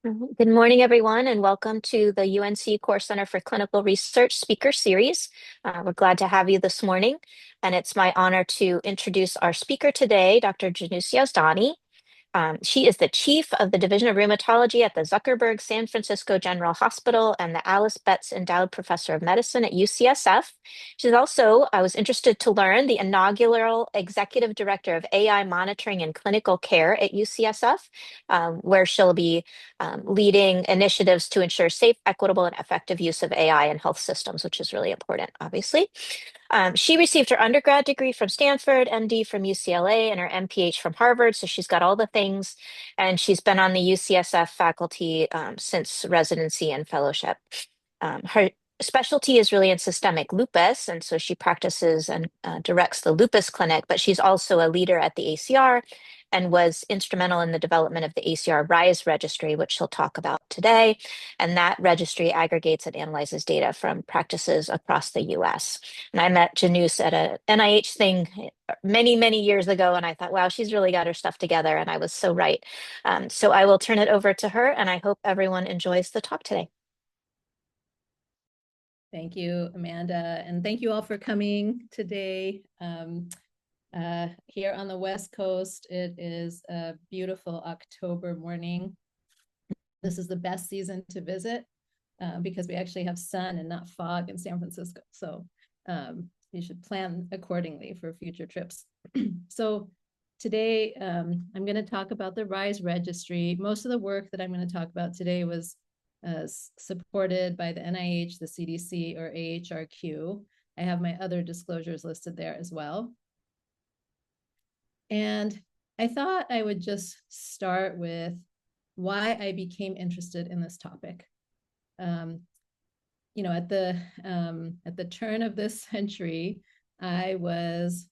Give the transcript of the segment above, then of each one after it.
Good morning, everyone, and welcome to the UNC Core Center for Clinical Research Speaker Series. We're glad to have you this morning, and it's my honor to introduce our speaker today, Dr. Jinoos Yazdany. She is the chief of the Division of Rheumatology at the Zuckerberg San Francisco General Hospital and the Alice Betts Endowed Professor of Medicine at UCSF. She's also, I was interested to learn, the inaugural Executive Director of AI Monitoring and Clinical Care at UCSF, where she'll be leading initiatives to ensure safe, equitable, and effective use of AI in health systems, which is really important, obviously. She received her undergrad degree from Stanford, MD from UCLA, and her MPH from Harvard. So she's got all the things, and she's been on the UCSF faculty since residency and fellowship. Her specialty is really in systemic lupus, and so she practices and directs the lupus clinic, but she's also a leader at the ACR and was instrumental in the development of the ACR RISE registry, which she'll talk about today. And that registry aggregates and analyzes data from practices across the US. And I met Jinoos at a NIH thing many, many years ago, and I thought, wow, she's really got her stuff together. And I was so right. So I will turn it over to her, and I hope everyone enjoys the talk today. Thank you, Amanda, and thank you all for coming today. Here on the West Coast, it is a beautiful October morning. This is the best season to visit because we actually have sun and not fog in San Francisco. So you should plan accordingly for future trips. So today, I'm going to talk about the RISE registry. Most of the work that I'm going to talk about today was supported by the NIH, the CDC, or AHRQ. I have my other disclosures listed there as well. And I thought I would just start with why I became interested in this topic. You know, at the turn of this century, I was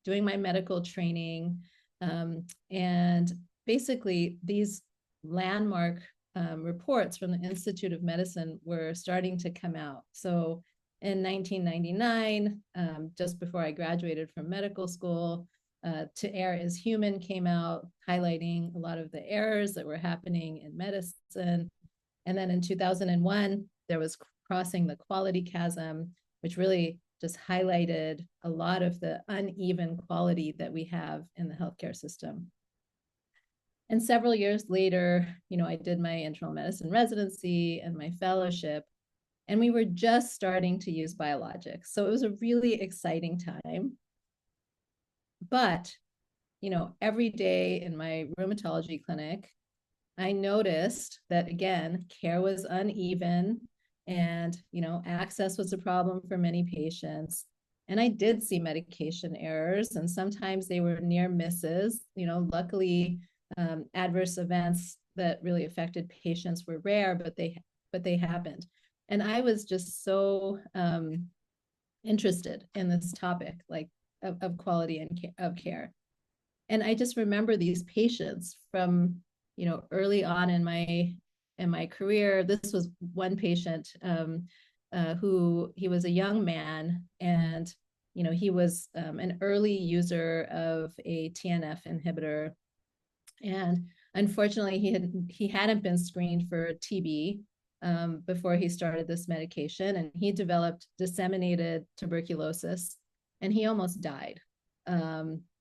doing my medical training, and basically these landmark reports from the Institute of Medicine were starting to come out. So in 1999, just before I graduated from medical school, To Err is Human came out, highlighting a lot of the errors that were happening in medicine. And then in 2001, there was Crossing the Quality Chasm, which really just highlighted a lot of the uneven quality that we have in the healthcare system. And several years later, you know, I did my internal medicine residency and my fellowship, and we were just starting to use biologics. So it was a really exciting time. But, you know, every day in my rheumatology clinic, I noticed that, again, care was uneven and, you know, access was a problem for many patients. And I did see medication errors, and sometimes they were near misses. You know, luckily, adverse events that really affected patients were rare, but they happened. And I was just so interested in this topic, like of quality and of care. And I just remember these patients from, you know, early on in my career. This was one patient who he was a young man, and you know, he was an early user of a TNF inhibitor, and unfortunately he hadn't been screened for TB before he started this medication, and he developed disseminated tuberculosis, and he almost died.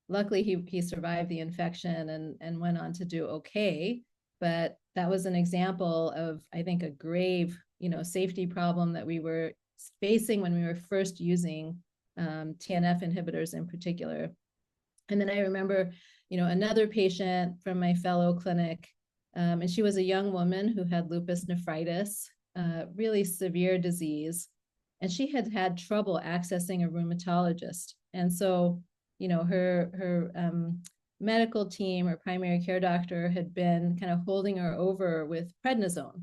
Luckily, he survived the infection and went on to do okay. But that was an example of, I think, a grave, you know, safety problem that we were facing when we were first using TNF inhibitors in particular. And then I remember, you know, another patient from my fellow clinic, and she was a young woman who had lupus nephritis, really severe disease, and she had had trouble accessing a rheumatologist. And so, you know, her medical team or primary care doctor had been kind of holding her over with prednisone.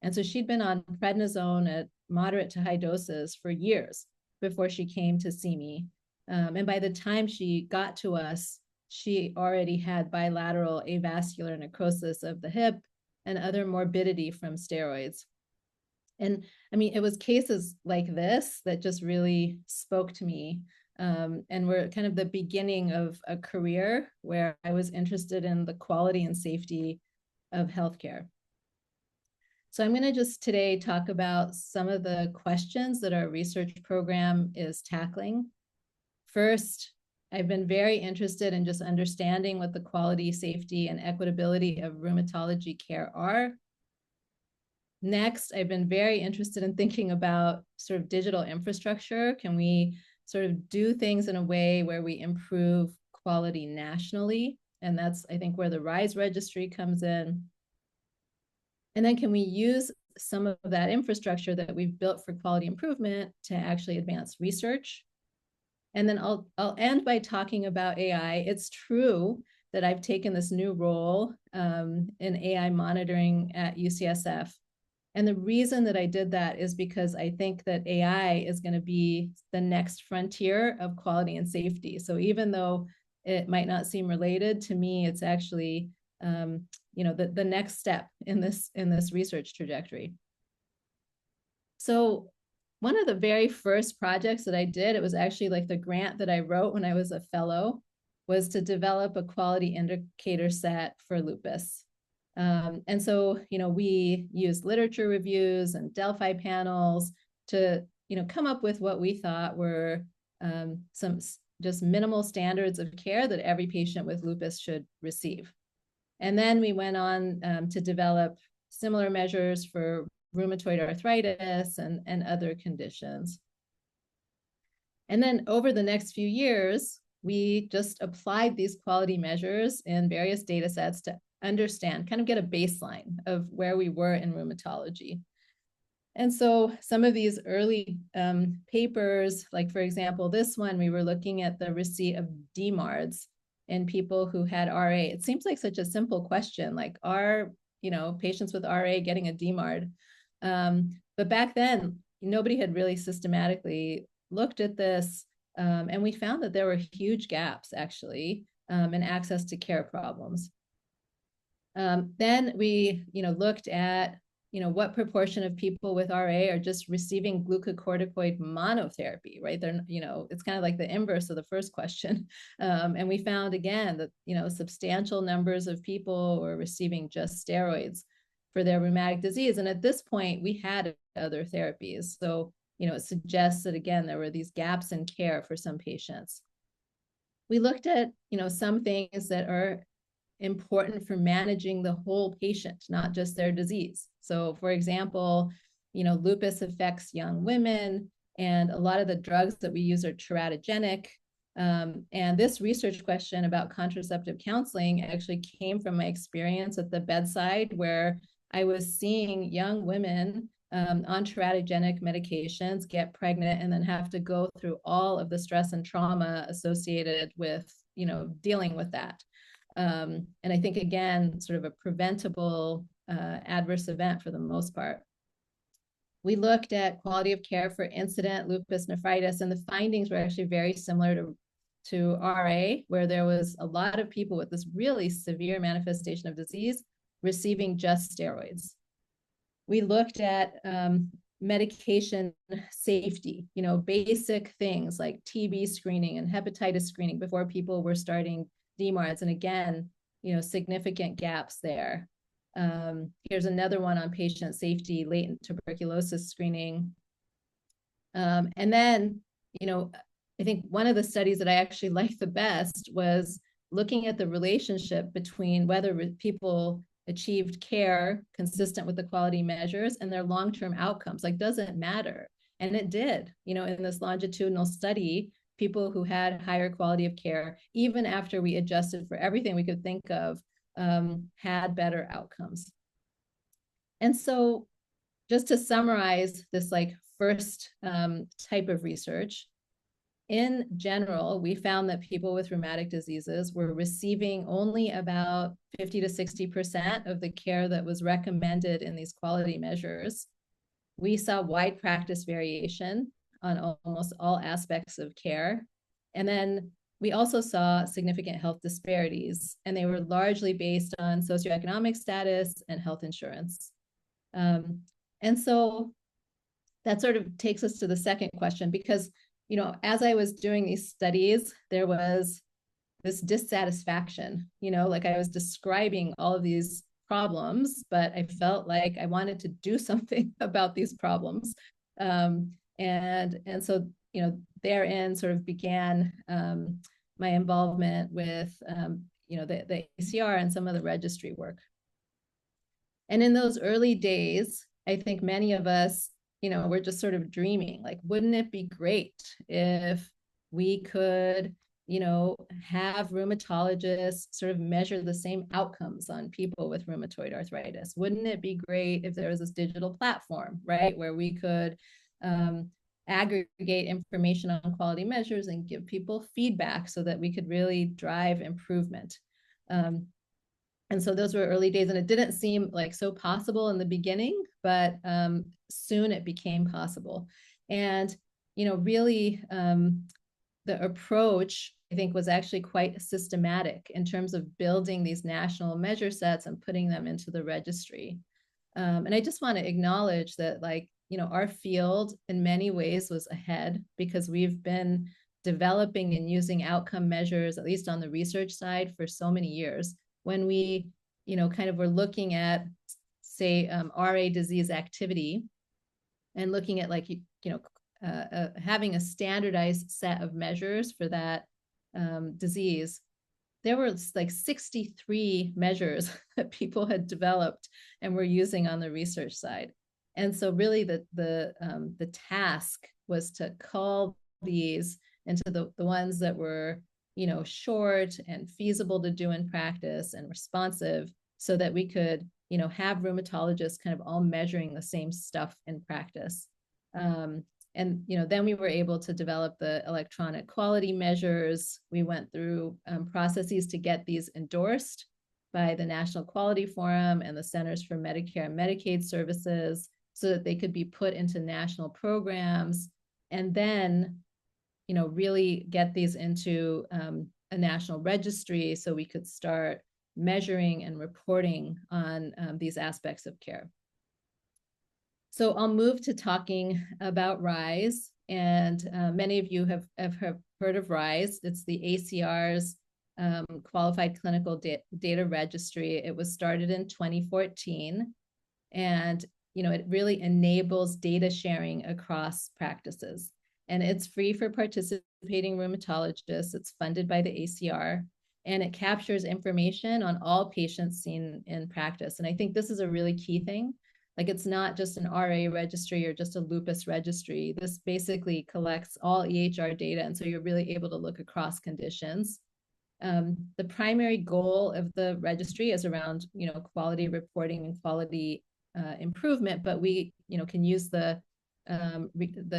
And so she'd been on prednisone at moderate to high doses for years before she came to see me. And by the time she got to us, she already had bilateral avascular necrosis of the hip and other morbidity from steroids. And I mean, it was cases like this that just really spoke to me, and were kind of the beginning of a career where I was interested in the quality and safety of healthcare. So I'm going to just today talk about some of the questions that our research program is tackling. First, I've been very interested in just understanding what the quality, safety, and equitability of rheumatology care are. Next, I've been very interested in thinking about sort of digital infrastructure. Can we sort of do things in a way where we improve quality nationally? And that's, I think, where the RISE registry comes in. And then can we use some of that infrastructure that we've built for quality improvement to actually advance research? And then I'll end by talking about AI. It's true that I've taken this new role in AI monitoring at UCSF. And the reason that I did that is because I think that AI is going to be the next frontier of quality and safety. So even though it might not seem related to me, it's actually the next step in this research trajectory. So one of the very first projects that I did, it was actually like the grant that I wrote when I was a fellow, was to develop a quality indicator set for lupus. And so, we used literature reviews and Delphi panels to, come up with what we thought were some just minimal standards of care that every patient with lupus should receive. And then we went on to develop similar measures for rheumatoid arthritis and other conditions. And then over the next few years, we just applied these quality measures in various data sets to understand, kind of get a baseline of where we were in rheumatology. And so some of these early papers, like for example, this one, we were looking at the receipt of DMARDs in people who had RA. It seems like such a simple question, like are patients with RA getting a DMARD? But back then, nobody had really systematically looked at this. And we found that there were huge gaps actually in access to care problems. Then we, looked at, what proportion of people with RA are just receiving glucocorticoid monotherapy, right? They're, it's kind of like the inverse of the first question. And we found again that, substantial numbers of people were receiving just steroids for their rheumatic disease. And at this point, we had other therapies. So, it suggests that, again, there were these gaps in care for some patients. We looked at, some things that are important for managing the whole patient, not just their disease. So, for example, lupus affects young women, and a lot of the drugs that we use are teratogenic. And this research question about contraceptive counseling actually came from my experience at the bedside, where I was seeing young women on teratogenic medications get pregnant and then have to go through all of the stress and trauma associated with, dealing with that. And I think, again, sort of a preventable adverse event for the most part. We looked at quality of care for incident lupus nephritis, and the findings were actually very similar to RA, where there was a lot of people with this really severe manifestation of disease receiving just steroids. We looked at medication safety, basic things like TB screening and hepatitis screening before people were starting DMARDs. And again, significant gaps there. Here's another one on patient safety, latent tuberculosis screening. And then, I think one of the studies that I actually liked the best was looking at the relationship between whether people achieved care consistent with the quality measures and their long-term outcomes. Like, does it matter? And it did, in this longitudinal study, people who had higher quality of care, even after we adjusted for everything we could think of, had better outcomes. And so just to summarize this first type of research, in general, we found that people with rheumatic diseases were receiving only about 50 to 60% of the care that was recommended in these quality measures. We saw wide practice variation on almost all aspects of care. And then we also saw significant health disparities, and they were largely based on socioeconomic status and health insurance. And so that sort of takes us to the second question, because as I was doing these studies, there was this dissatisfaction, like I was describing all of these problems, but I felt like I wanted to do something about these problems. And so, therein sort of began my involvement with, the ACR and some of the registry work. And in those early days, I think many of us, we're just sort of dreaming, like, wouldn't it be great if we could, have rheumatologists sort of measure the same outcomes on people with rheumatoid arthritis? Wouldn't it be great if there was this digital platform, right, where we could aggregate information on quality measures and give people feedback so that we could really drive improvement? And so those were early days, and it didn't seem like so possible in the beginning, but soon it became possible. And, really the approach, I think, was actually quite systematic in terms of building these national measure sets and putting them into the registry. And I just want to acknowledge that, like, our field in many ways was ahead because we've been developing and using outcome measures, at least on the research side, for so many years. When we, kind of were looking at, say, RA disease activity and looking at, like, having a standardized set of measures for that disease, there were like 63 measures that people had developed and were using on the research side. And so really the task was to cull these into the ones that were, short and feasible to do in practice and responsive, so that we could, have rheumatologists kind of all measuring the same stuff in practice. And then we were able to develop the electronic quality measures. We went through processes to get these endorsed by the National Quality Forum and the Centers for Medicare and Medicaid Services, so that they could be put into national programs, and then, really get these into a national registry so we could start measuring and reporting on these aspects of care. So I'll move to talking about RISE, and many of you have heard of RISE. It's the ACR's Qualified Clinical Data Registry. It was started in 2014, and it really enables data sharing across practices. And it's free for participating rheumatologists. It's funded by the ACR, and it captures information on all patients seen in practice. And I think this is a really key thing. Like, it's not just an RA registry or just a lupus registry. This basically collects all EHR data, and so you're really able to look across conditions. The primary goal of the registry is around, quality reporting and quality improvement, but we, can use the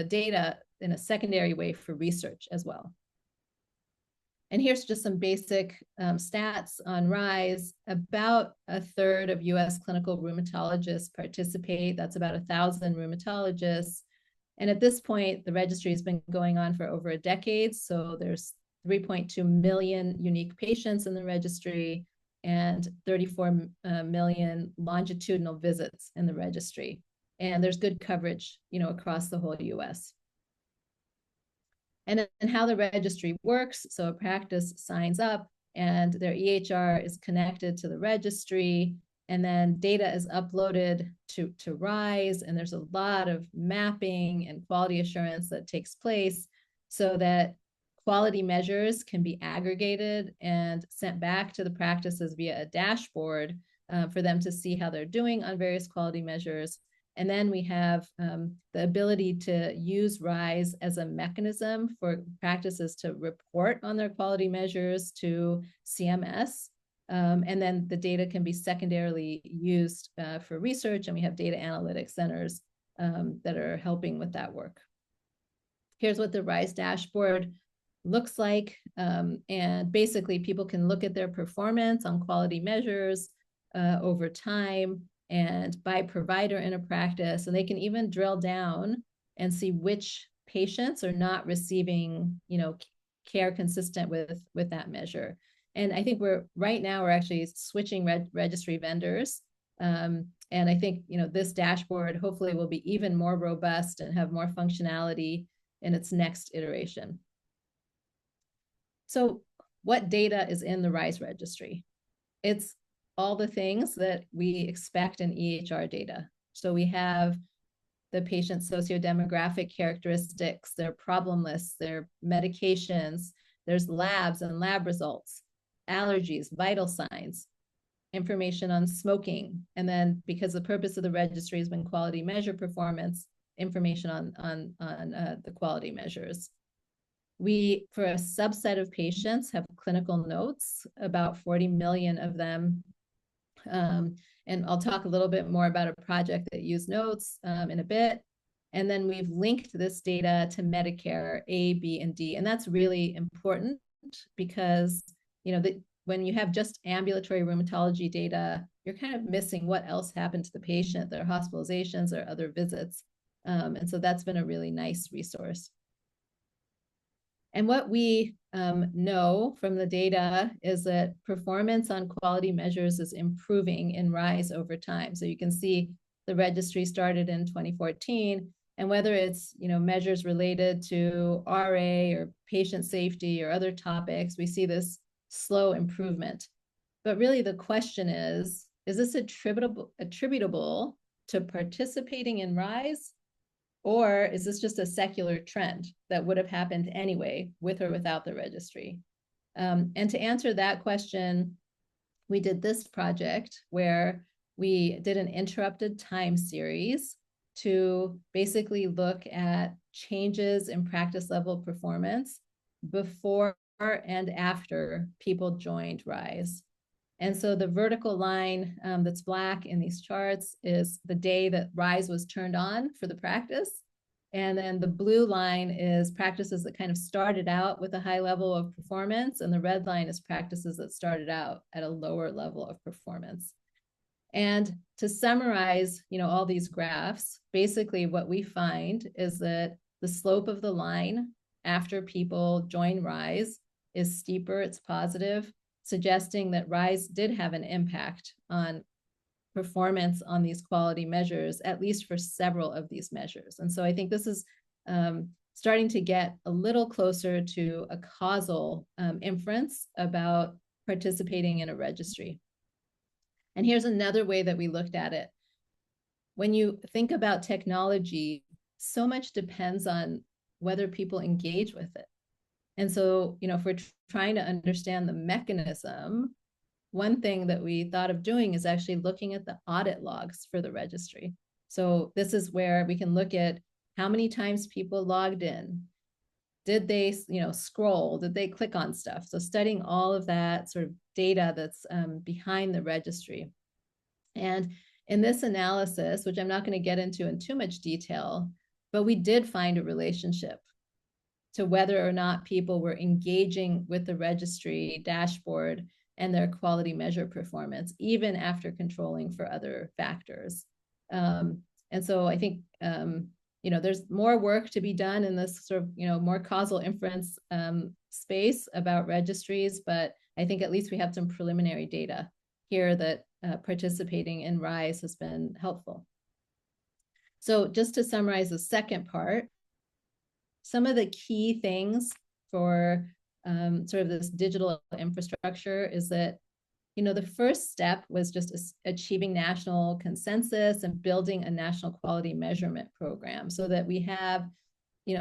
data in a secondary way for research as well. And here's just some basic stats on RISE. About a third of US clinical rheumatologists participate. That's about 1,000 rheumatologists. And at this point, the registry has been going on for over a decade. So there's 3.2 million unique patients in the registry and 34 million longitudinal visits in the registry. And there's good coverage, across the whole US. And then how the registry works. So a practice signs up and their EHR is connected to the registry, and then data is uploaded to RISE, and there's a lot of mapping and quality assurance that takes place so that quality measures can be aggregated and sent back to the practices via a dashboard for them to see how they're doing on various quality measures. And then we have the ability to use RISE as a mechanism for practices to report on their quality measures to CMS. And then the data can be secondarily used for research, and we have data analytics centers that are helping with that work. Here's what the RISE dashboard looks like. And basically, people can look at their performance on quality measures over time and by provider in a practice, and they can even drill down and see which patients are not receiving, care consistent with that measure. And I think right now we're actually switching registry vendors, and I think this dashboard hopefully will be even more robust and have more functionality in its next iteration. So, what data is in the RISE registry? It's all the things that we expect in EHR data. So we have the patient's sociodemographic characteristics, their problem lists, their medications, there's labs and lab results, allergies, vital signs, information on smoking, and then because the purpose of the registry has been quality measure performance, information on the quality measures. We, for a subset of patients, have clinical notes, about 40 million of them. And I'll talk a little bit more about a project that used notes in a bit. And then we've linked this data to Medicare A, B, and D. And that's really important because, when you have just ambulatory rheumatology data, you're kind of missing what else happened to the patient, their hospitalizations or other visits. And so that's been a really nice resource. And what we know from the data is that performance on quality measures is improving in RISE over time. So you can see the registry started in 2014, and whether it's measures related to RA or patient safety or other topics, we see this slow improvement. But really the question is this attributable to participating in RISE? Or is this just a secular trend that would have happened anyway, with or without the registry? And to answer that question, we did this project where we did an interrupted time series to basically look at changes in practice level performance before and after people joined RISE. And so the vertical line that's black in these charts is the day that RISE was turned on for the practice. And then the blue line is practices that kind of started out with a high level of performance. And the red line is practices that started out at a lower level of performance. And to summarize, all these graphs, basically what we find is that the slope of the line after people join RISE is steeper, it's positive, suggesting that RISE did have an impact on performance on these quality measures, at least for several of these measures. And so I think this is starting to get a little closer to a causal inference about participating in a registry. And here's another way that we looked at it. When you think about technology, so much depends on whether people engage with it. And so, if we're trying to understand the mechanism, one thing that we thought of doing is actually looking at the audit logs for the registry. So this is where we can look at how many times people logged in. Did they, scroll? Did they click on stuff? So studying all of that sort of data that's behind the registry. And in this analysis, which I'm not going to get into in too much detail, but we did find a relationship to whether or not people were engaging with the registry dashboard and their quality measure performance, even after controlling for other factors. And so I think, there's more work to be done in this sort of, more causal inference space about registries, but I think at least we have some preliminary data here that participating in RISE has been helpful. So just to summarize the second part, some of the key things for sort of this digital infrastructure is that, the first step was just achieving national consensus and building a national quality measurement program so that we have,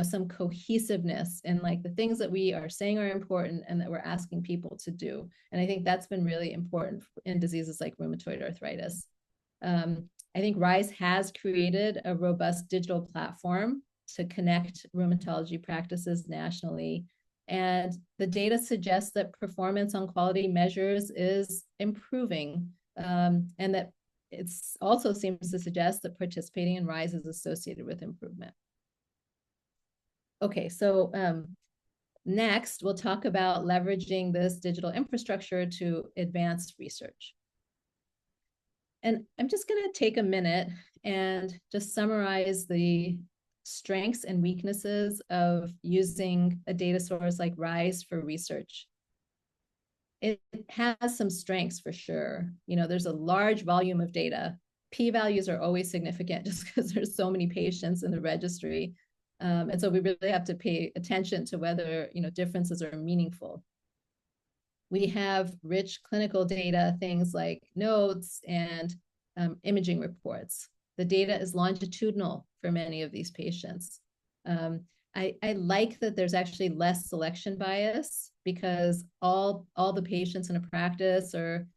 some cohesiveness in like the things that we are saying are important and that we're asking people to do. And I think that's been really important in diseases like rheumatoid arthritis. I think RISE has created a robust digital platform to connect rheumatology practices nationally. And the data suggests that performance on quality measures is improving, and that it also seems to suggest that participating in RISE is associated with improvement. Okay, so next we'll talk about leveraging this digital infrastructure to advance research. And I'm just going to take a minute and just summarize the strengths and weaknesses of using a data source like RISE for research. It has some strengths for sure. There's a large volume of data. P-values are always significant just because there's so many patients in the registry. And so we really have to pay attention to whether, differences are meaningful. We have rich clinical data, things like notes and imaging reports. The data is longitudinal for many of these patients. I like that there's actually less selection bias because all the patients in a practice are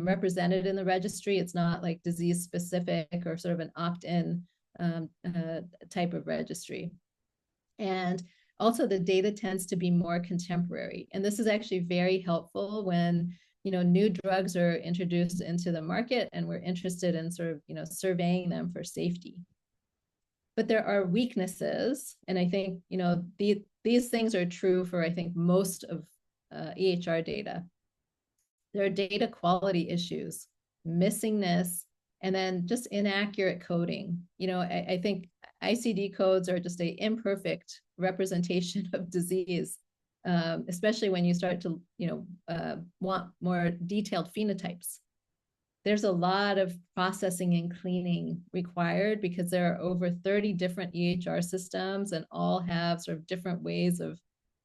represented in the registry. It's not like disease specific or sort of an opt-in type of registry. And also the data tends to be more contemporary. And this is actually very helpful when new drugs are introduced into the market and we're interested in sort of surveying them for safety. But there are weaknesses, and I think these things are true for I think most of EHR data. There are data quality issues, missingness, and then just inaccurate coding. I think ICD codes are just an imperfect representation of disease, especially when you start to want more detailed phenotypes. There's a lot of processing and cleaning required because there are over 30 different EHR systems and all have sort of different ways of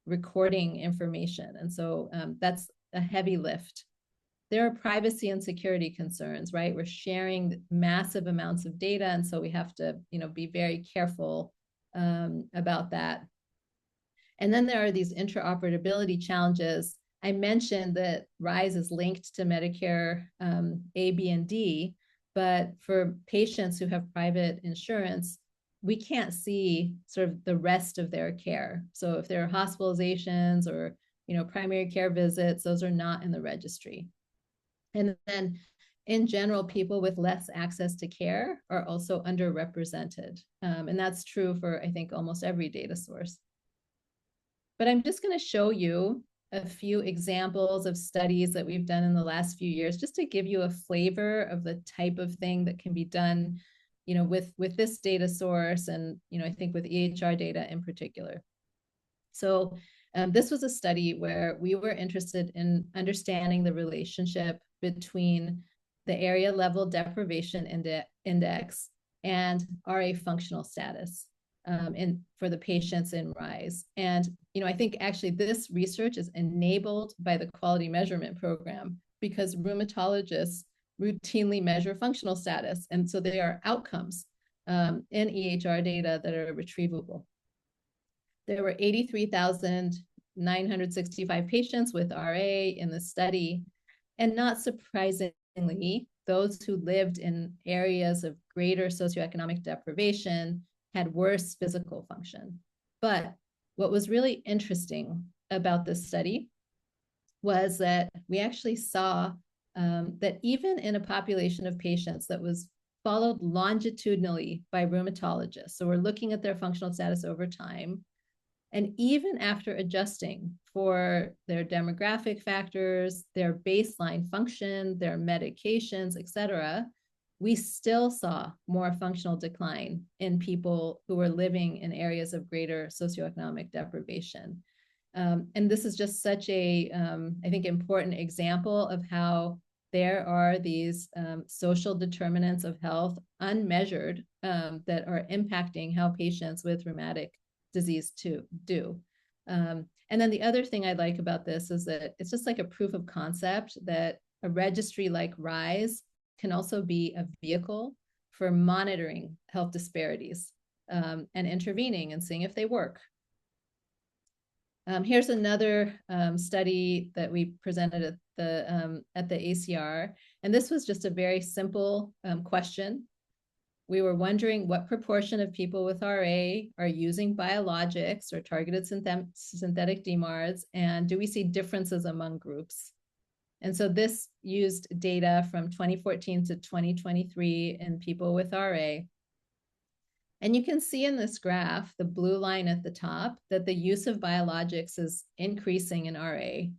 recording information. And so that's a heavy lift. There are privacy and security concerns, right? We're sharing massive amounts of data. And so we have to, be very careful about that. And then there are these interoperability challenges. I mentioned that RISE is linked to Medicare A, B, and D, but for patients who have private insurance, we can't see sort of the rest of their care. So if there are hospitalizations or primary care visits, those are not in the registry. And then in general, people with less access to care are also underrepresented. And that's true for, I think, almost every data source. But I'm just going to show you a few examples of studies that we've done in the last few years, just to give you a flavor of the type of thing that can be done, with this data source and, I think with EHR data in particular. So this was a study where we were interested in understanding the relationship between the area level deprivation index and RA functional status for the patients in RISE. And, I think actually this research is enabled by the quality measurement program because rheumatologists routinely measure functional status. And so there are outcomes in EHR data that are retrievable. There were 83,965 patients with RA in the study. And not surprisingly, those who lived in areas of greater socioeconomic deprivation had worse physical function. But what was really interesting about this study was that we actually saw that even in a population of patients that was followed longitudinally by rheumatologists, so we're looking at their functional status over time, and even after adjusting for their demographic factors, their baseline function, their medications, et cetera, we still saw more functional decline in people who were living in areas of greater socioeconomic deprivation. And this is just such a, I think, important example of how there are these social determinants of health unmeasured that are impacting how patients with rheumatic disease do. And then the other thing I like about this is that it's just like a proof of concept that a registry like RISE can also be a vehicle for monitoring health disparities and intervening and seeing if they work. Here's another study that we presented at the ACR, and this was just a very simple question. We were wondering what proportion of people with RA are using biologics or targeted synthetic DMARDs, and do we see differences among groups? And so this used data from 2014 to 2023 in people with RA. And you can see in this graph, the blue line at the top, that the use of biologics is increasing in RA.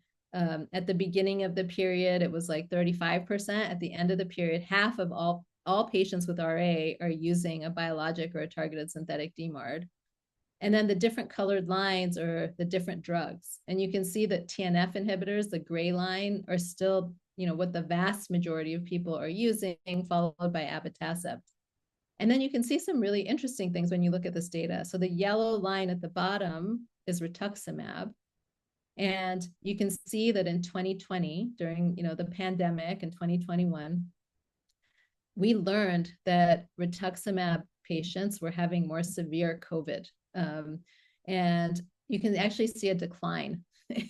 At the beginning of the period, it was like 35%. At the end of the period, half of all patients with RA are using a biologic or a targeted synthetic DMARD. And then the different colored lines are the different drugs. And you can see that TNF inhibitors, the gray line, are still, what the vast majority of people are using, followed by abatacept. And then you can see some really interesting things when you look at this data. So the yellow line at the bottom is rituximab. And you can see that in 2020, during the pandemic in 2021, we learned that rituximab patients were having more severe COVID. And you can actually see a decline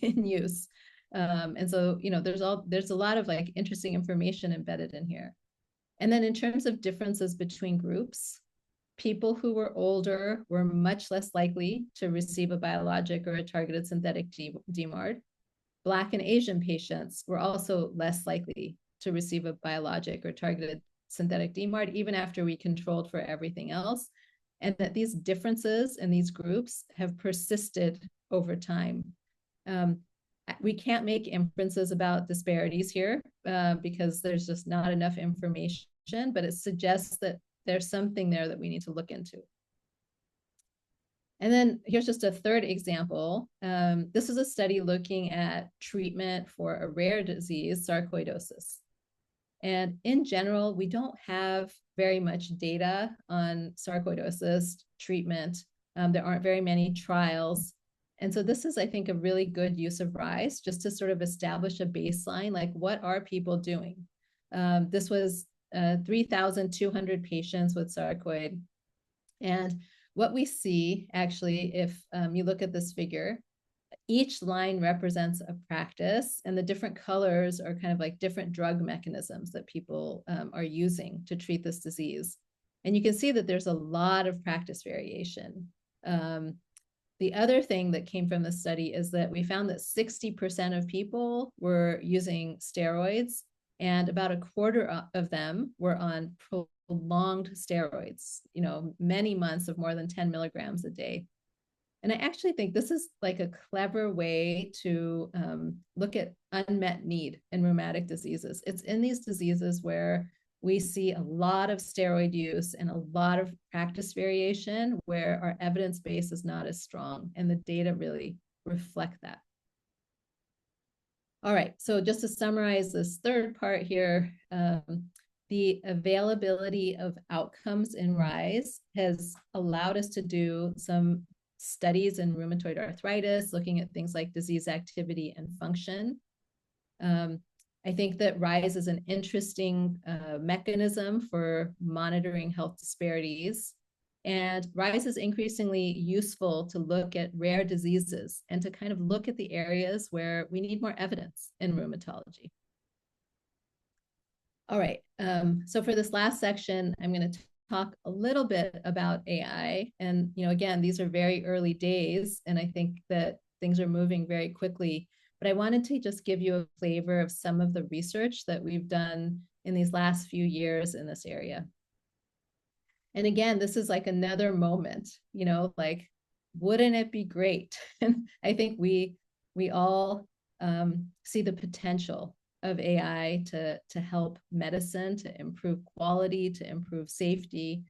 in use. And so, there's a lot of like interesting information embedded in here. And then in terms of differences between groups, people who were older were much less likely to receive a biologic or a targeted synthetic DMARD. Black and Asian patients were also less likely to receive a biologic or targeted synthetic DMARD, even after we controlled for everything else. And that these differences in these groups have persisted over time. We can't make inferences about disparities here because there's just not enough information, but it suggests that there's something there that we need to look into. And then here's just a third example. This is a study looking at treatment for a rare disease, sarcoidosis. And in general, we don't have very much data on sarcoidosis treatment. There aren't very many trials. And so this is, I think, a really good use of RISE, just to sort of establish a baseline, like what are people doing? This was 3,200 patients with sarcoid. And what we see, actually, if you look at this figure, each line represents a practice, and the different colors are kind of like different drug mechanisms that people are using to treat this disease. And you can see that there's a lot of practice variation. The other thing that came from the study is that we found that 60% of people were using steroids, and about a quarter of them were on prolonged steroids, many months of more than 10 milligrams a day. And I actually think this is like a clever way to look at unmet need in rheumatic diseases. It's in these diseases where we see a lot of steroid use and a lot of practice variation, where our evidence base is not as strong, and the data really reflect that. All right, so just to summarize this third part here, the availability of outcomes in RISE has allowed us to do some studies in rheumatoid arthritis, looking at things like disease activity and function. I think that RISE is an interesting mechanism for monitoring health disparities. And RISE is increasingly useful to look at rare diseases and to kind of look at the areas where we need more evidence in rheumatology. All right, so for this last section, I'm going to talk a little bit about AI. And, again, these are very early days, and I think that things are moving very quickly. But I wanted to just give you a flavor of some of the research that we've done in these last few years in this area. And again, this is like another moment, like, wouldn't it be great? And I think we all see the potential of AI to help medicine, to improve quality, to improve safety.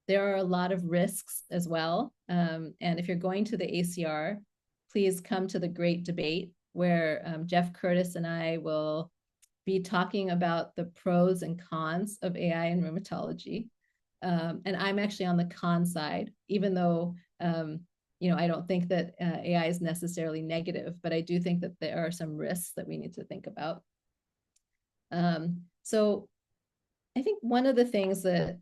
There are a lot of risks as well. And if you're going to the ACR, please come to the great debate, where Jeff Curtis and I will be talking about the pros and cons of AI in rheumatology. And I'm actually on the con side, even though I don't think that AI is necessarily negative, but I do think that there are some risks that we need to think about. So I think one of the things that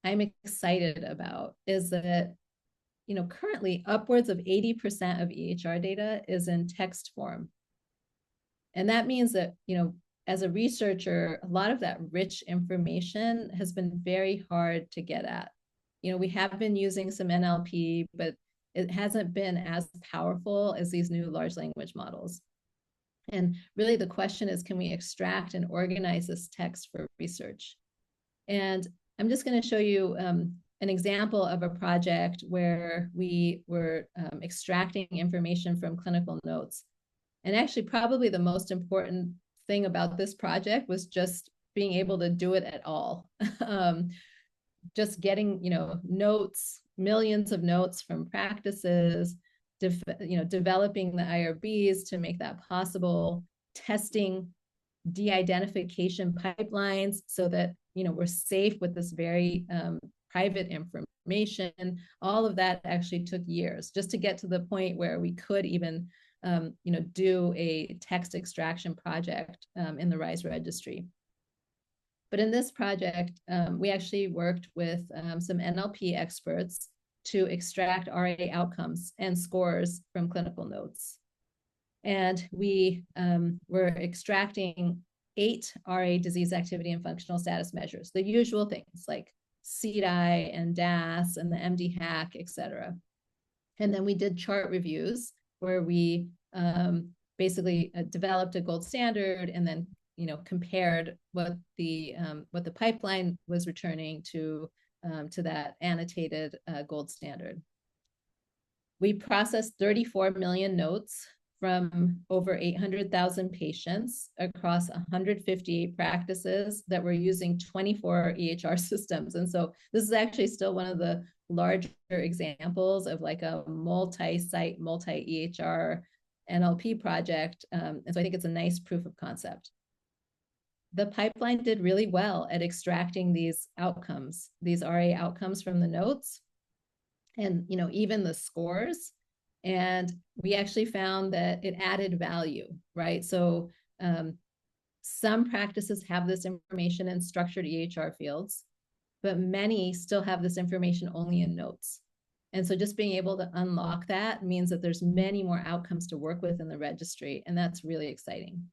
I'm excited about is that, currently upwards of 80% of EHR data is in text form. And that means that, as a researcher, a lot of that rich information has been very hard to get at. We have been using some NLP, but it hasn't been as powerful as these new large language models. And really the question is, can we extract and organize this text for research? And I'm just going to show you an example of a project where we were extracting information from clinical notes. And actually, probably the most important thing about this project was just being able to do it at all. Just getting, notes, millions of notes from practices, developing the IRBs to make that possible, testing de-identification pipelines so that, we're safe with this very private information. All of that actually took years just to get to the point where we could even do a text extraction project in the RISE registry. But in this project, we actually worked with some NLP experts to extract RA outcomes and scores from clinical notes. And we were extracting 8 RA disease activity and functional status measures, the usual things like CDAI and DAS and the MD-HAC, et cetera. And then we did chart reviews where we basically developed a gold standard and then compared what the pipeline was returning to that annotated gold standard. We processed 34 million notes from over 800,000 patients across 158 practices that were using 24 EHR systems. And so this is actually still one of the larger examples of like a multi-site, multi-EHR NLP project. And so I think it's a nice proof of concept. The pipeline did really well at extracting these outcomes, these RA outcomes from the notes, and even the scores. And we actually found that it added value, right? So some practices have this information in structured EHR fields, but many still have this information only in notes. And so just being able to unlock that means that there's many more outcomes to work with in the registry, and that's really exciting.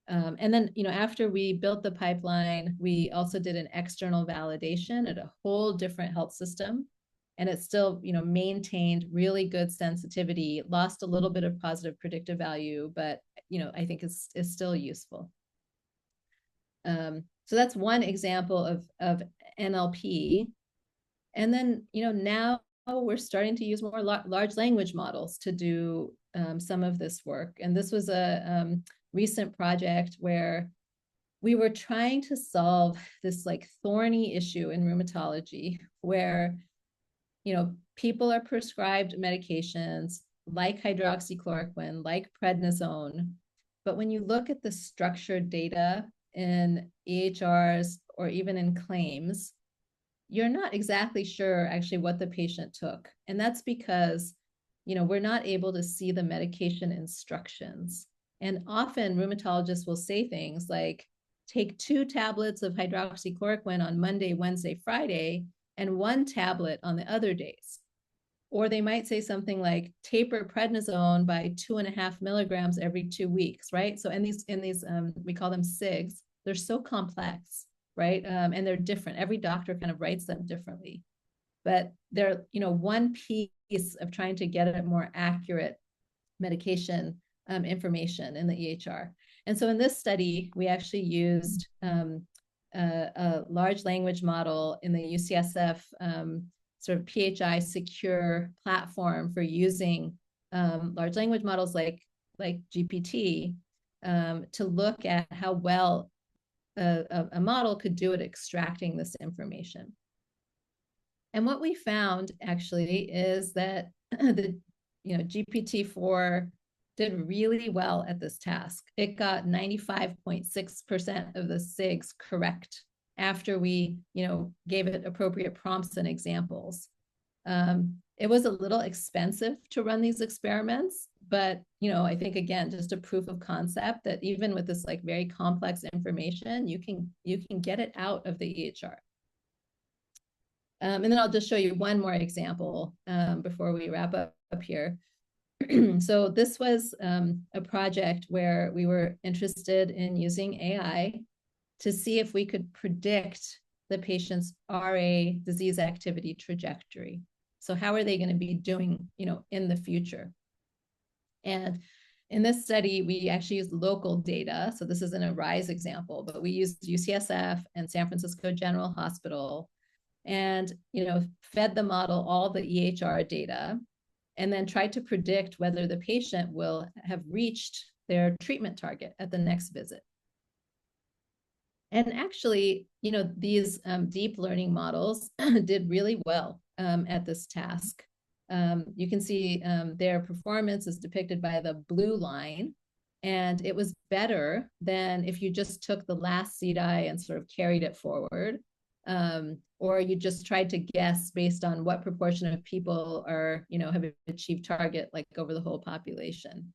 And then, after we built the pipeline, we also did an external validation at a whole different health system. And it still, maintained really good sensitivity, lost a little bit of positive predictive value, but, I think it's still useful. So that's one example of NLP. And then, now we're starting to use more large language models to do some of this work. And this was a recent project where we were trying to solve this like thorny issue in rheumatology where people are prescribed medications like hydroxychloroquine, like prednisone. But when you look at the structured data in EHRs or even in claims, you're not exactly sure actually what the patient took. And that's because, we're not able to see the medication instructions. And often rheumatologists will say things like, take 2 tablets of hydroxychloroquine on Monday, Wednesday, Friday, and 1 tablet on the other days. Or they might say something like taper prednisone by 2.5 milligrams every 2 weeks, right? So in these we call them SIGs, they're so complex, right? And they're different. Every doctor kind of writes them differently. But they're, one piece of trying to get a more accurate medication information in the EHR. And so in this study, we actually used a large language model in the UCSF sort of PHI secure platform for using large language models like GPT to look at how well a model could do at extracting this information. And what we found actually is that the GPT-4 did really well at this task. It got 95.6% of the SIGs correct after we, gave it appropriate prompts and examples. It was a little expensive to run these experiments, but, I think, again, just a proof of concept that even with this like very complex information, you can get it out of the EHR. And then I'll just show you one more example before we wrap up here. So this was a project where we were interested in using AI to see if we could predict the patient's RA disease activity trajectory. So how are they going to be doing, in the future? And in this study, we actually used local data. So this isn't a RISE example, but we used UCSF and San Francisco General Hospital and, fed the model all the EHR data and then tried to predict whether the patient will have reached their treatment target at the next visit. And actually, these deep learning models did really well at this task. You can see their performance is depicted by the blue line, and it was better than if you just took the last CDAI and sort of carried it forward, or you just tried to guess based on what proportion of people are, have achieved target like over the whole population.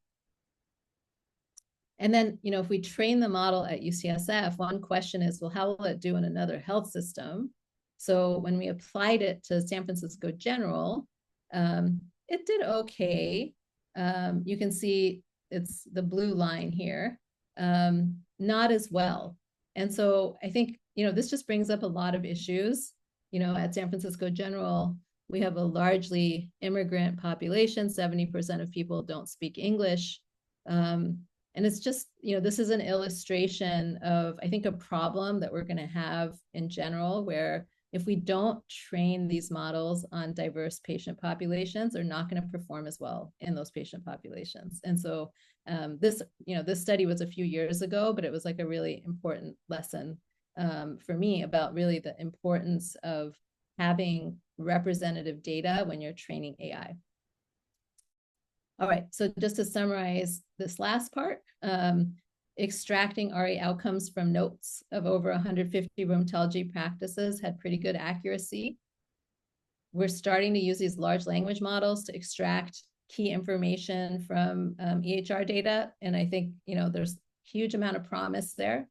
And then, if we train the model at UCSF, one question is, well, how will it do in another health system? So when we applied it to San Francisco General, it did okay. You can see it's the blue line here, not as well. And so I think, this just brings up a lot of issues. At San Francisco General, we have a largely immigrant population. 70% of people don't speak English. And it's just, this is an illustration of, I think, a problem that we're going to have in general, where if we don't train these models on diverse patient populations, they're not going to perform as well in those patient populations. And so this study was a few years ago, but it was like a really important lesson for me about really the importance of having representative data when you're training AI. All right, so just to summarize this last part, extracting RA outcomes from notes of over 150 rheumatology practices had pretty good accuracy. We're starting to use these large language models to extract key information from EHR data. And I think, there's a huge amount of promise there.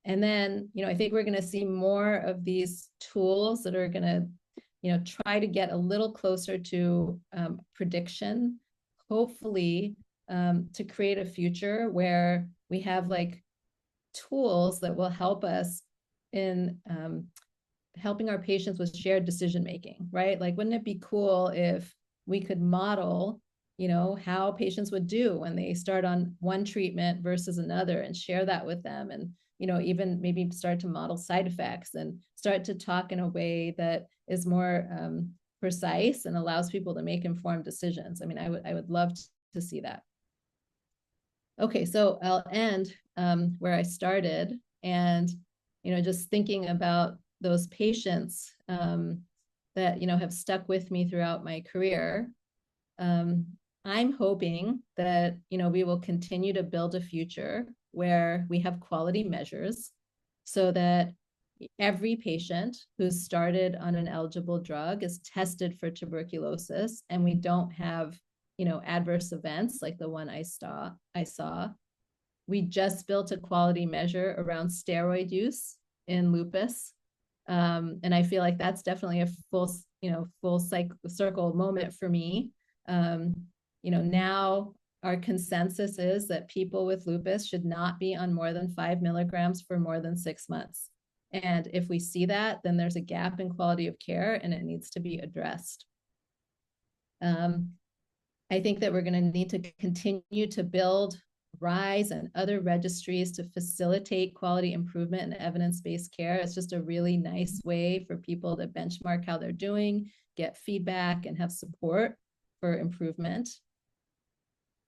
And then, I think we're going to see more of these tools that are going to, try to get a little closer to prediction, hopefully to create a future where we have like tools that will help us in helping our patients with shared decision making, right? Like, wouldn't it be cool if we could model, how patients would do when they start on one treatment versus another, and share that with them, and even maybe start to model side effects and start to talk in a way that is more precise and allows people to make informed decisions. I mean, I would love to see that. Okay, so I'll end where I started, and just thinking about those patients that have stuck with me throughout my career. I'm hoping that we will continue to build a future where we have quality measures, so that every patient who's started on an eligible drug is tested for tuberculosis, and we don't have adverse events like the one I saw. We just built a quality measure around steroid use in lupus, and I feel like that's definitely a full circle moment for me. Now our consensus is that people with lupus should not be on more than 5 milligrams for more than 6 months. And if we see that, then there's a gap in quality of care and it needs to be addressed. I think that we're going to need to continue to build RISE and other registries to facilitate quality improvement and evidence-based care. It's just a really nice way for people to benchmark how they're doing, get feedback, and have support for improvement.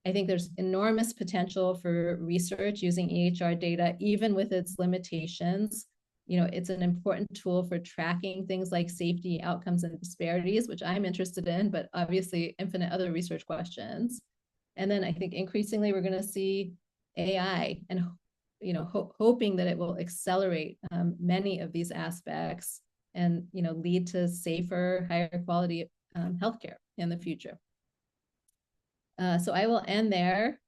I think there's enormous potential for research using EHR data, even with its limitations. It's an important tool for tracking things like safety, outcomes, and disparities, which I'm interested in, but obviously infinite other research questions. And then I think increasingly we're going to see AI, and hoping that it will accelerate many of these aspects and lead to safer, higher quality healthcare in the future. So I will end there.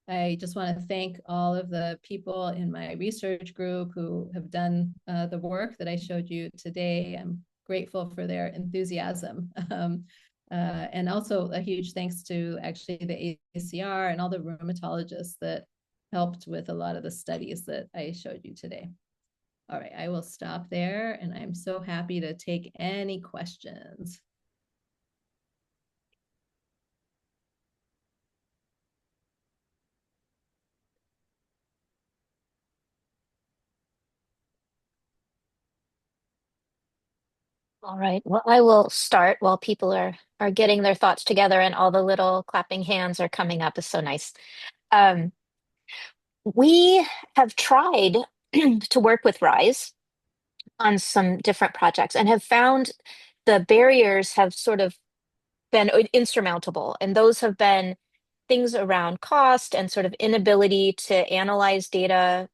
I just want to thank all of the people in my research group who have done the work that I showed you today. I'm grateful for their enthusiasm. And also a huge thanks to actually the ACR and all the rheumatologists that helped with a lot of the studies that I showed you today. All right, I will stop there, and I'm so happy to take any questions. All right. Well, I will start while people are getting their thoughts together and all the little clapping hands are coming up. Is so nice. Um, we have tried to work with RISE on some different projects and have found the barriers have sort of been insurmountable. And those have been things around cost and sort of inability to analyze data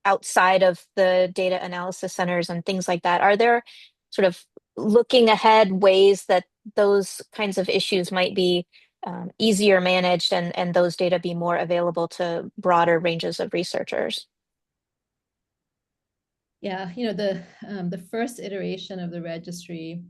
outside of the data analysis centers and things like that. Are there sort of looking ahead ways that those kinds of issues might be easier managed and those data be more available to broader ranges of researchers. Yeah, the first iteration of the registry,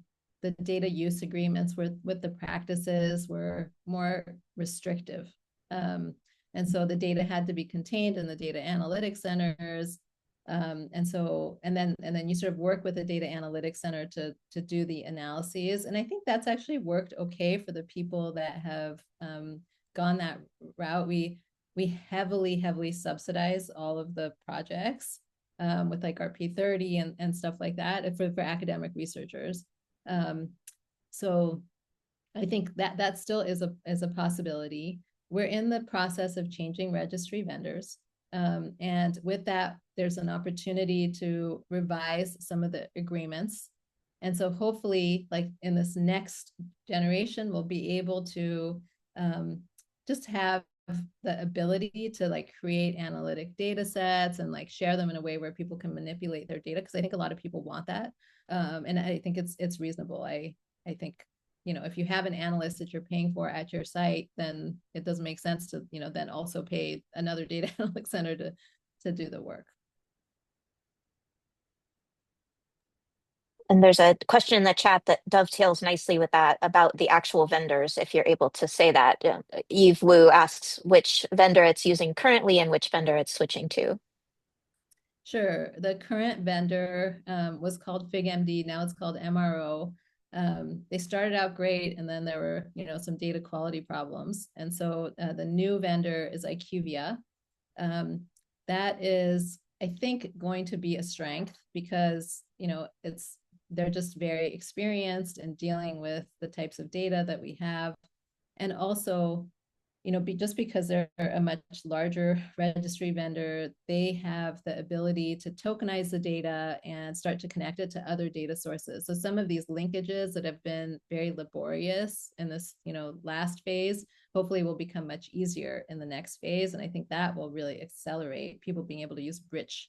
the data use agreements with the practices were more restrictive. And so the data had to be contained in the data analytics centers. And then you sort of work with the data analytics center to do the analyses. And I think that's actually worked okay for the people that have gone that route. We heavily subsidize all of the projects with like our P30 and stuff like that for academic researchers. So I think that still is a possibility. We're in the process of changing registry vendors. And with that, there's an opportunity to revise some of the agreements. And so hopefully, like in this next generation, we'll be able to just have the ability to like create analytic data sets and like share them in a way where people can manipulate their data, because I think a lot of people want that. And I think it's reasonable. I think, if you have an analyst that you're paying for at your site, then it doesn't make sense to, then also pay another data analytics center to do the work. And there's a question in the chat that dovetails nicely with that about the actual vendors, if you're able to say that. Eve Wu asks which vendor it's using currently and which vendor it's switching to. Sure. The current vendor was called FigMD. Now it's called MRO. They started out great, and then there were, some data quality problems. And so the new vendor is IQVIA. That is, I think, going to be a strength because, they're just very experienced in dealing with the types of data that we have. And also, just because they're a much larger registry vendor, they have the ability to tokenize the data and start to connect it to other data sources. So some of these linkages that have been very laborious in this, last phase, hopefully will become much easier in the next phase. And I think that will really accelerate people being able to use rich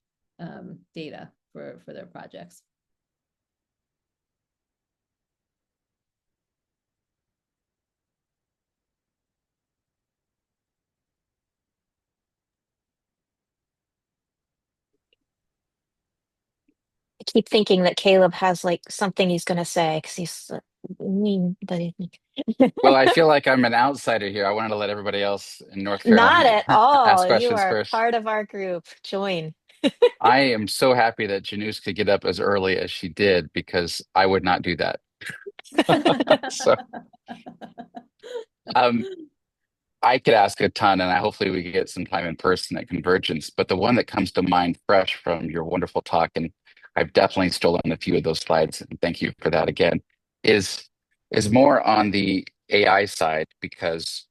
data for their projects. I keep thinking that Caleb has like something he's going to say because he's mean, but Well, I feel like I'm an outsider here. I wanted to let everybody else in North not Carolina at ask all. You questions are first. part of our group. Join. I am so happy that Janoos could get up as early as she did because I would not do that. So, um, I could ask a ton, and hopefully we could get some time in person at Convergence. But the one that comes to mind fresh from your wonderful talk, and I've definitely stolen a few of those slides, and thank you for that again, is is more on the AI side because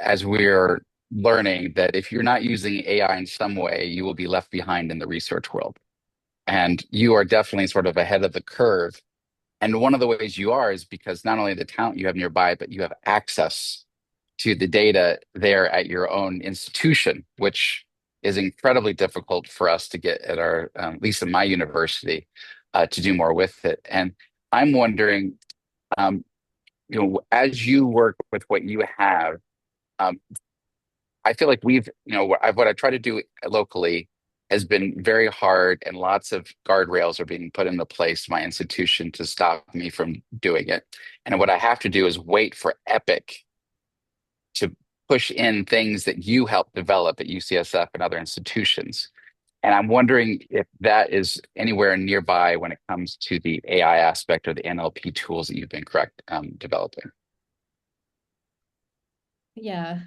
as we're learning that if you're not using AI in some way, you will be left behind in the research world. And you are definitely sort of ahead of the curve. And one of the ways you are is because not only the talent you have nearby, but you have access to the data there at your own institution, which is incredibly difficult for us to get at our, at least in my university, to do more with it. And I'm wondering, um, as you work with what you have, um, I feel like what I try to do locally has been very hard, and lots of guardrails are being put into place, my institution, to stop me from doing it. And what I have to do is wait for Epic to push in things that you help develop at UCSF and other institutions. And I'm wondering if that is anywhere nearby when it comes to the AI aspect or the NLP tools that you've been correct developing. Yeah.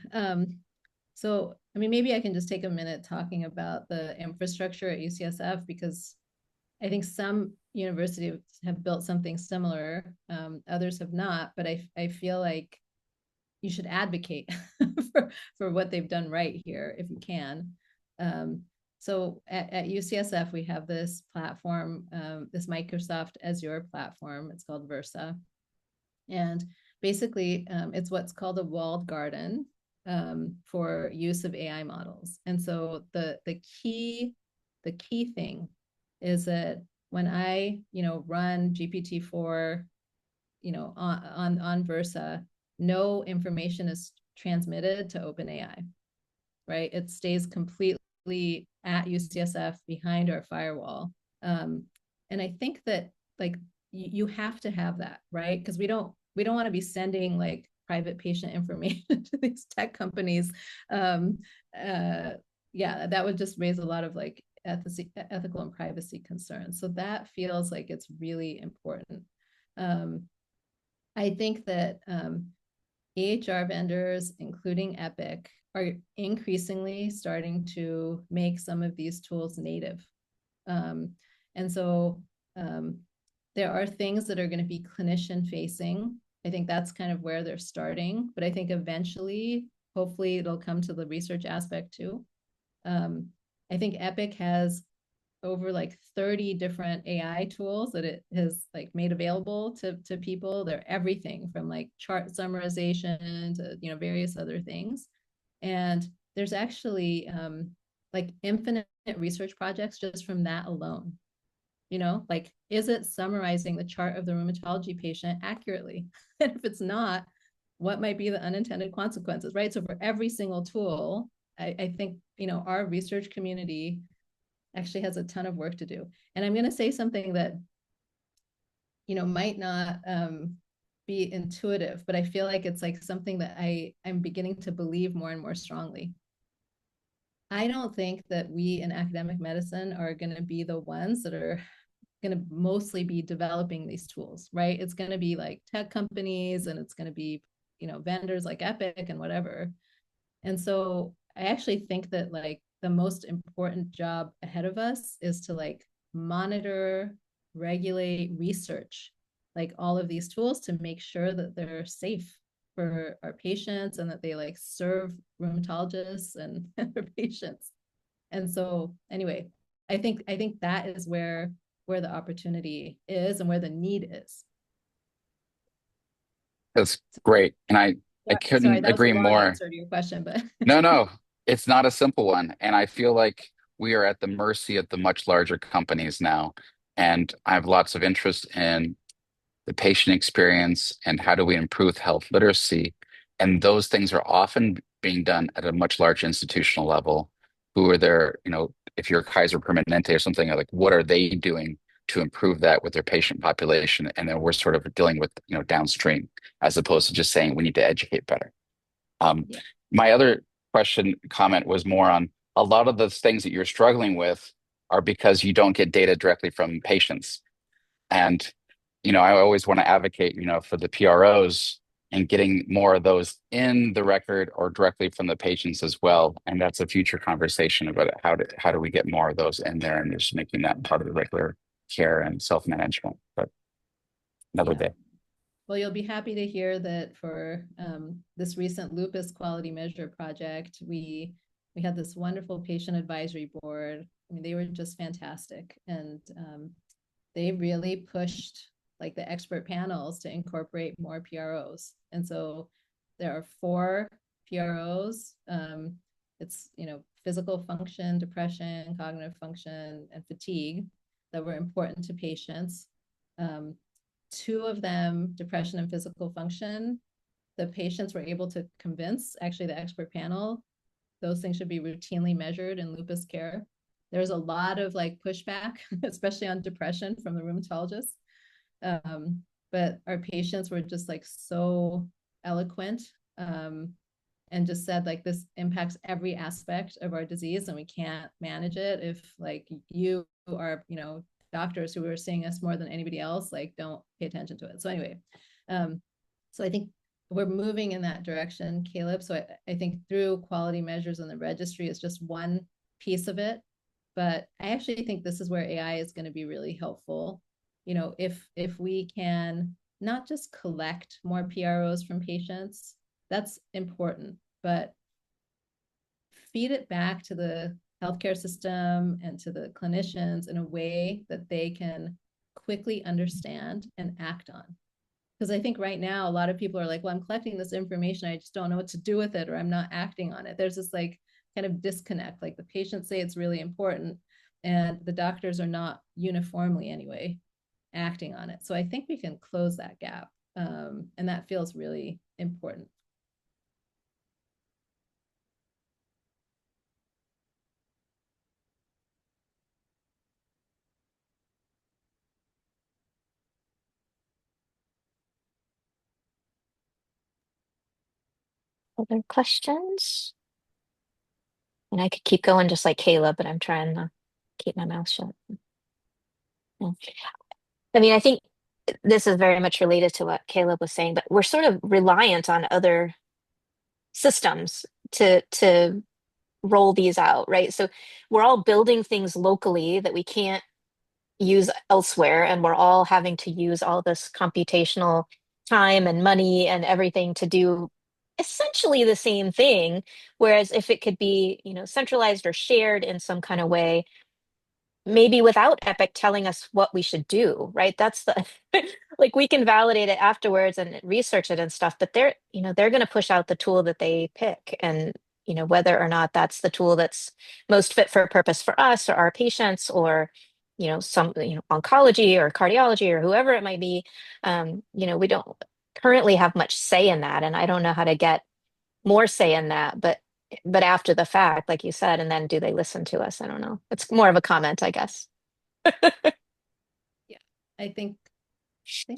So, I mean, maybe I can just take a minute talking about the infrastructure at UCSF, because I think some universities have built something similar, others have not, but I feel like you should advocate for what they've done right here if you can. So at UCSF, we have this platform, this Microsoft Azure platform. It's called Versa. And basically, it's what's called a walled garden for use of AI models. And so the key thing is that when I run GPT-4 on Versa, no information is transmitted to OpenAI, right? It stays completely at UCSF behind our firewall. And I think that like you have to have that, right? Because we don't want to be sending like private patient information to these tech companies. Yeah, that would just raise a lot of like ethical and privacy concerns. So that feels like it's really important. I think that EHR vendors, including Epic, are increasingly starting to make some of these tools native. And so there are things that are going to be clinician facing. I think that's kind of where they're starting, but I think eventually, hopefully it'll come to the research aspect too. I think Epic has over like 30 different AI tools that it has like made available to people. They're everything from like chart summarization to, you know, various other things. And there's actually like infinite research projects just from that alone. You know, like, is it summarizing the chart of the rheumatology patient accurately? And if it's not, what might be the unintended consequences, right? So for every single tool, I think, you know, our research community actually has a ton of work to do. And I'm going to say something that, you know, might not be intuitive, but I feel like it's like something that I'm beginning to believe more and more strongly. I don't think that we in academic medicine are going to be the ones that are going to mostly be developing these tools, right? It's going to be like tech companies, and it's going to be, you know, vendors like Epic and whatever. And so I actually think that like the most important job ahead of us is to like monitor, regulate, research like all of these tools to make sure that they're safe for our patients and that they like serve rheumatologists and their patients. And so anyway, I think that is where the opportunity is and where the need is. That's great. And I Sorry, couldn't that was a agree long more. answer to your question, but No, no, it's not a simple one. And I feel like we are at the mercy of the much larger companies now. And I have lots of interest in the patient experience and how do we improve health literacy. And those things are often being done at a much larger institutional level. Who are there, you know, if you're Kaiser Permanente or something, like what are they doing to improve that with their patient population? And then we're sort of dealing with, you know, downstream as opposed to just saying we need to educate better. yeah. My other comment was more on a lot of the things that you're struggling with are because you don't get data directly from patients. And, you know, I always want to advocate, you know, for the PROs and getting more of those in the record or directly from the patients as well. And that's a future conversation about how do we get more of those in there and just making that part of the regular care and self-management. But another Yeah. day. Well, you'll be happy to hear that for this recent lupus quality measure project, we had this wonderful patient advisory board. I mean, they were just fantastic, and they really pushed like the expert panels to incorporate more PROs. And so there are 4 PROs. It's, you know, physical function, depression, cognitive function, and fatigue that were important to patients. 2 of them, depression and physical function, the patients were able to convince actually the expert panel those things should be routinely measured in lupus care. There's a lot of like pushback, especially on depression from the rheumatologists. But our patients were just like so eloquent and just said like this impacts every aspect of our disease and we can't manage it if like you are, you know, doctors who are seeing us more than anybody else, like don't pay attention to it. So anyway, so I think we're moving in that direction, Caleb. So I think through quality measures and the registry is just one piece of it. But I actually think this is where AI is going to be really helpful. You know, if we can not just collect more PROs from patients, that's important, but feed it back to the healthcare system and to the clinicians in a way that they can quickly understand and act on. Because I think right now, a lot of people are like, well, I'm collecting this information. I just don't know what to do with it, or I'm not acting on it. There's this like kind of disconnect. Like the patients say it's really important, and the doctors are not uniformly anyway acting on it. So I think we can close that gap. And that feels really, important. Other questions? And I could keep going just like Caleb, but I'm trying to keep my mouth shut. Yeah. I mean, I think this is very much related to what Caleb was saying, but we're sort of reliant on other systems to roll these out, right? So we're all building things locally that we can't use elsewhere, and we're all having to use all this computational time and money and everything to do essentially the same thing. Whereas if it could be, centralized or shared in some kind of way, maybe without Epic telling us what we should do, right? That's the like we can validate it afterwards and research it and stuff, but they're going to push out the tool that they pick. And, whether or not that's the tool that's most fit for purpose for us or our patients or, some, oncology or cardiology or whoever it might be, we don't currently have much say in that. And I don't know how to get more say in that, but after the fact, like you said, and then do they listen to us? I don't know. It's more of a comment, I guess. Yeah, I think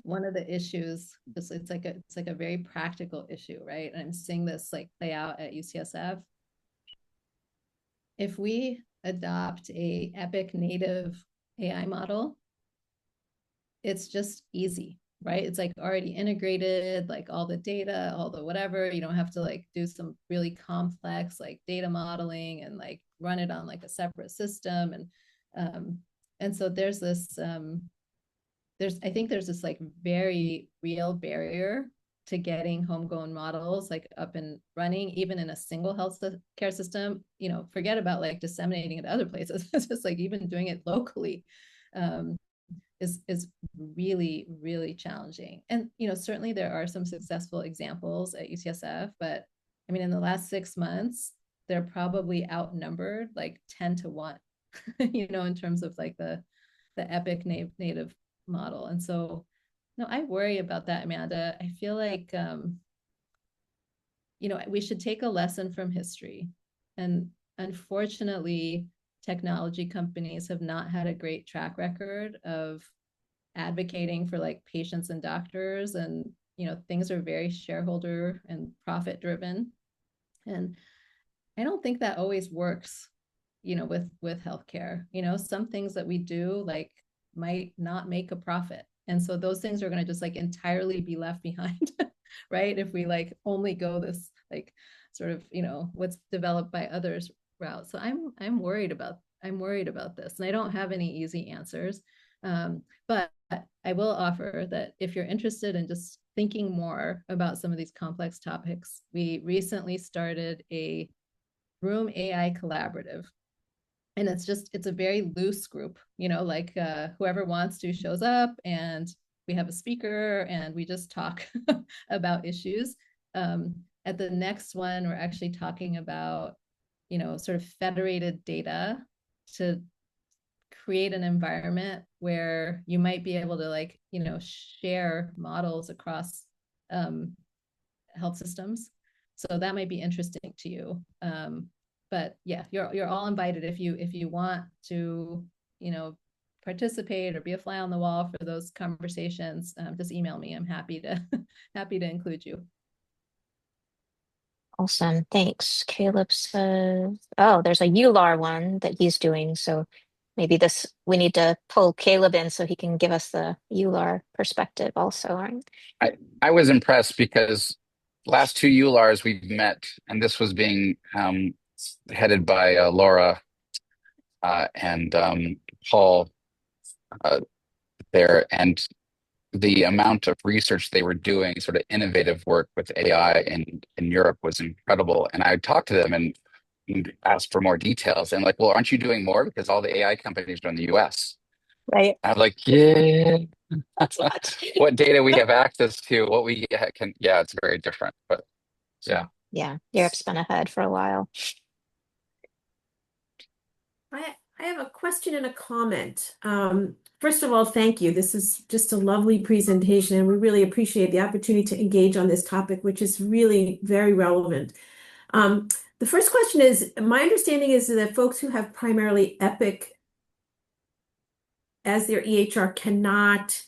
one of the issues is it's like a very practical issue, right? And I'm seeing this like play out at UCSF. If we adopt a Epic native AI model, it's just easy, right? It's like already integrated, like all the data, all the whatever. You don't have to like do some really complex like data modeling and like run it on like a separate system. And so I think there's this like very real barrier to getting homegrown models like up and running, even in a single health care system. Forget about like disseminating it to other places. It's just like even doing it locally. Is really, really challenging. And certainly there are some successful examples at UCSF, but I mean in the last 6 months, they're probably outnumbered like 10 to 1, in terms of like the Epic native model. And so no, I worry about that, Amanda. I feel like we should take a lesson from history. And unfortunately, technology companies have not had a great track record of advocating for like patients and doctors. And things are very shareholder and profit driven, and I don't think that always works with healthcare. Some things that we do like might not make a profit, and so those things are going to just like entirely be left behind. Right, if we like only go this like sort of what's developed by others route. So I'm worried about this, and I don't have any easy answers. But I will offer that if you're interested in just thinking more about some of these complex topics, we recently started a Room AI collaborative. And it's a very loose group, like whoever wants to shows up, and we have a speaker and we just talk about issues. At the next one, we're actually talking about, sort of federated data to create an environment where you might be able to like, share models across health systems. So that might be interesting to you. But yeah, you're all invited if you want to, participate or be a fly on the wall for those conversations. Just email me. I'm happy to happy to include you. Awesome. Thanks. Caleb says, oh, there's a ULAR one that he's doing. So maybe we need to pull Caleb in so he can give us the ULAR perspective also, right? I was impressed because last two ULARs we've met, and this was being headed by Laura and Paul uh, there, and the amount of research they were doing, sort of innovative work with AI in Europe was incredible. And I talked to them and asked for more details. And like, well, aren't you doing more? Because all the AI companies are in the US. Right. I'm like, yeah, That's what. what data we have access to, what we can, yeah, it's very different. But yeah. Yeah, Europe's been ahead for a while. I have a question and a comment. First of all, thank you. This is just a lovely presentation, and we really appreciate the opportunity to engage on this topic, which is really very relevant. Um, the first question is, my understanding is that folks who have primarily Epic as their EHR cannot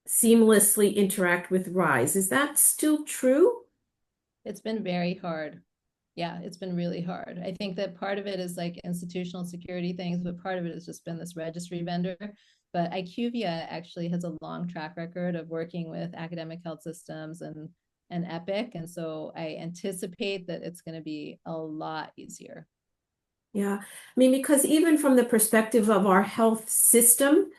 seamlessly interact with RISE. Is that still true? It's been very hard. Yeah, it's been really hard. I think that part of it is like institutional security things, but part of it has just been this registry vendor. But IQVIA actually has a long track record of working with academic health systems and Epic. And so I anticipate that it's going to be a lot easier. Yeah, I mean, because even from the perspective of our health system,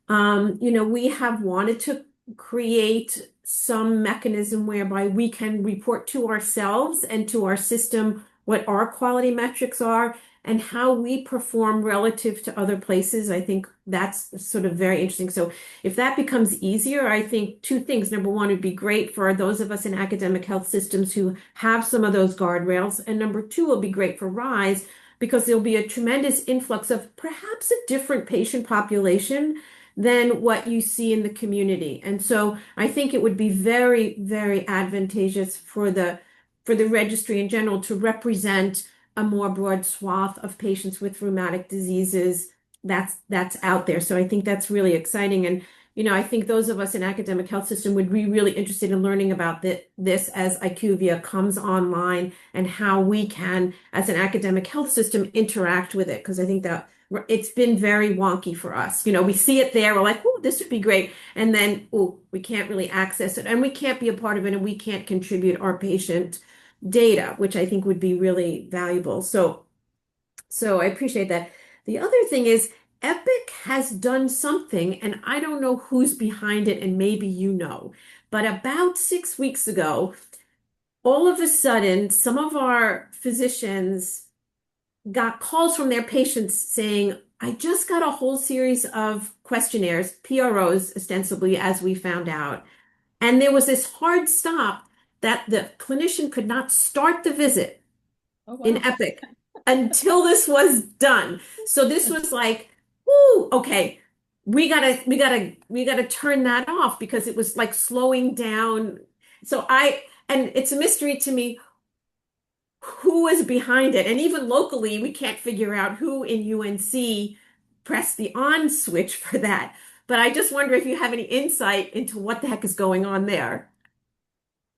we have wanted to create some mechanism whereby we can report to ourselves and to our system what our quality metrics are and how we perform relative to other places. I think that's sort of very interesting. So if that becomes easier, I think two things. Number one, would be great for those of us in academic health systems who have some of those guardrails. And number two, will be great for RISE because there'll be a tremendous influx of perhaps a different patient population than what you see in the community. And so I think it would be very, very advantageous for the registry in general to represent a more broad swath of patients with rheumatic diseases that's out there. So I think that's really exciting. And I think those of us in academic health system would be really interested in learning about this as IQVIA comes online and how we can, as an academic health system, interact with it. Because I think that it's been very wonky for us. We see it there. We're like, oh, this would be great. And then, oh, we can't really access it and we can't be a part of it and we can't contribute our patient data, which I think would be really valuable. So I appreciate that. The other thing is Epic has done something, and I don't know who's behind it, and maybe but about 6 weeks ago, all of a sudden, some of our physicians got calls from their patients saying, I just got a whole series of questionnaires, PROs, ostensibly, as we found out. And there was this hard stop that the clinician could not start the visit in Epic until this was done. So this was like, whoo, okay, we gotta turn that off because it was like slowing down. And it's a mystery to me who is behind it. And even locally, we can't figure out who in UNC pressed the on switch for that. But I just wonder if you have any insight into what the heck is going on there.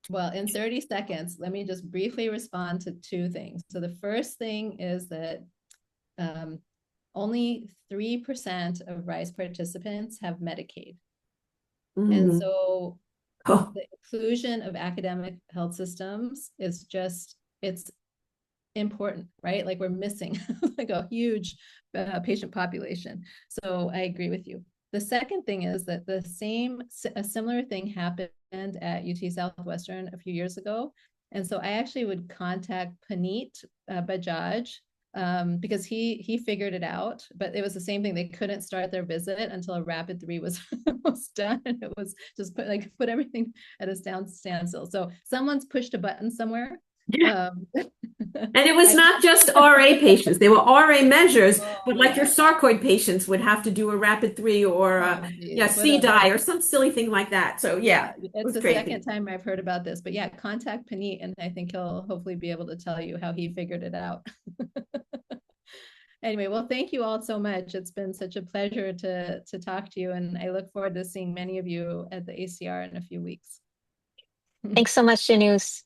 Well, in 30 seconds, let me just briefly respond to two things. So the first thing is that only 3% of RISE participants have Medicaid. And so the inclusion of academic health systems is it's important, right? Like we're missing like a huge patient population. So I agree with you. The second thing is that a similar thing happened at UT Southwestern a few years ago. And so I actually would contact Paneet Bajaj because he figured it out, but it was the same thing. They couldn't start their visit until a rapid 3 was done. And it was just put everything at a standstill. So someone's pushed a button somewhere. And it was not just RA patients. They were RA measures, but like your sarcoid patients would have to do a rapid 3 or CDI or some silly thing like that. So yeah, it's the second time I've heard about this, but yeah, contact Paneet and I think he'll hopefully be able to tell you how he figured it out. Anyway, well, thank you all so much. It's been such a pleasure to talk to you, and I look forward to seeing many of you at the ACR in a few weeks. Thanks so much, Jinoos.